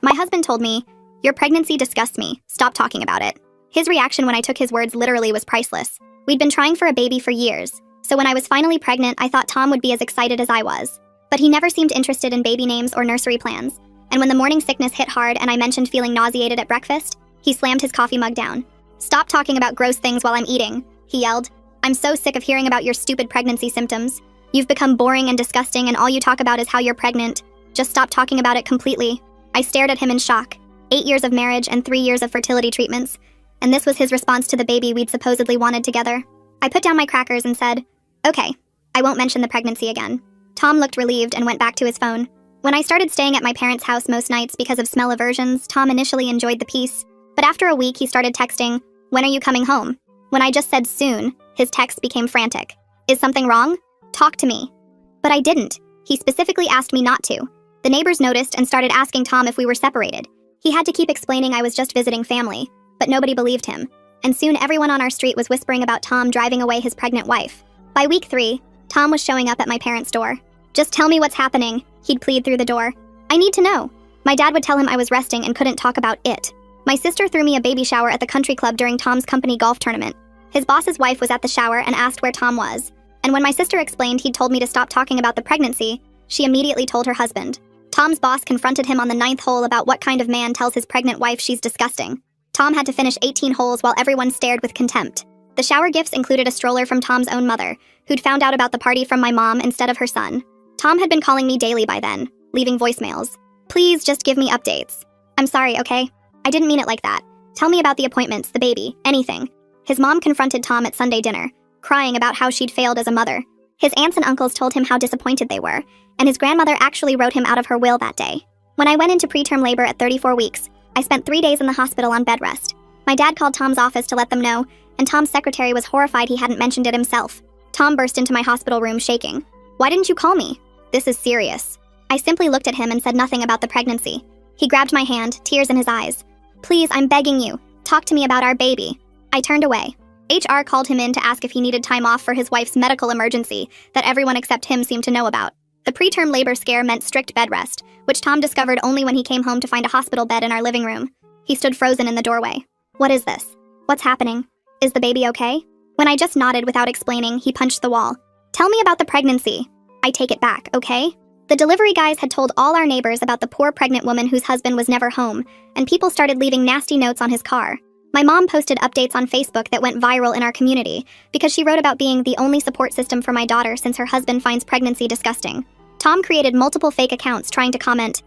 My husband told me, "Your pregnancy disgusts me. Stop talking about it." His reaction when I took his words literally was priceless. We'd been trying for a baby for years, so when I was finally pregnant, I thought Tom would be as excited as I was. But he never seemed interested in baby names or nursery plans. And when the morning sickness hit hard and I mentioned feeling nauseated at breakfast, he slammed his coffee mug down. "Stop talking about gross things while I'm eating," he yelled. "I'm so sick of hearing about your stupid pregnancy symptoms. You've become boring and disgusting and all you talk about is how you're pregnant. Just stop talking about it completely." I stared at him in shock. 8 years of marriage and 3 years of fertility treatments. And this was his response to the baby we'd supposedly wanted together. I put down my crackers and said, "Okay, I won't mention the pregnancy again." Tom looked relieved and went back to his phone. When I started staying at my parents' house most nights because of smell aversions, Tom initially enjoyed the peace. But after a week, he started texting, "When are you coming home?" When I just said soon, his texts became frantic. "Is something wrong? Talk to me." But I didn't. He specifically asked me not to. The neighbors noticed and started asking Tom if we were separated. He had to keep explaining I was just visiting family, but nobody believed him. And soon everyone on our street was whispering about Tom driving away his pregnant wife. By week 3, Tom was showing up at my parents' door. "Just tell me what's happening," he'd plead through the door. "I need to know." My dad would tell him I was resting and couldn't talk about it. My sister threw me a baby shower at the country club during Tom's company golf tournament. His boss's wife was at the shower and asked where Tom was. And when my sister explained he'd told me to stop talking about the pregnancy, she immediately told her husband. Tom's boss confronted him on the 9th hole about what kind of man tells his pregnant wife she's disgusting. Tom had to finish 18 holes while everyone stared with contempt. The shower gifts included a stroller from Tom's own mother, who'd found out about the party from my mom instead of her son. Tom had been calling me daily by then, leaving voicemails. "Please just give me updates. I'm sorry, okay? I didn't mean it like that. Tell me about the appointments, the baby, anything." His mom confronted Tom at Sunday dinner, crying about how she'd failed as a mother. His aunts and uncles told him how disappointed they were, and his grandmother actually wrote him out of her will that day. When I went into preterm labor at 34 weeks, I spent 3 days in the hospital on bed rest. My dad called Tom's office to let them know, and Tom's secretary was horrified he hadn't mentioned it himself. Tom burst into my hospital room shaking. "Why didn't you call me? This is serious." I simply looked at him and said nothing about the pregnancy. He grabbed my hand, tears in his eyes. "Please, I'm begging you. Talk to me about our baby." I turned away. HR called him in to ask if he needed time off for his wife's medical emergency that everyone except him seemed to know about. The preterm labor scare meant strict bed rest, which Tom discovered only when he came home to find a hospital bed in our living room. He stood frozen in the doorway. "What is this? What's happening? Is the baby okay?" When I just nodded without explaining, he punched the wall. "Tell me about the pregnancy." "I take it back, okay?" The delivery guys had told all our neighbors about the poor pregnant woman whose husband was never home, and people started leaving nasty notes on his car. My mom posted updates on Facebook that went viral in our community because she wrote about being the only support system for my daughter since her husband finds pregnancy disgusting. Tom created multiple fake accounts trying to comment,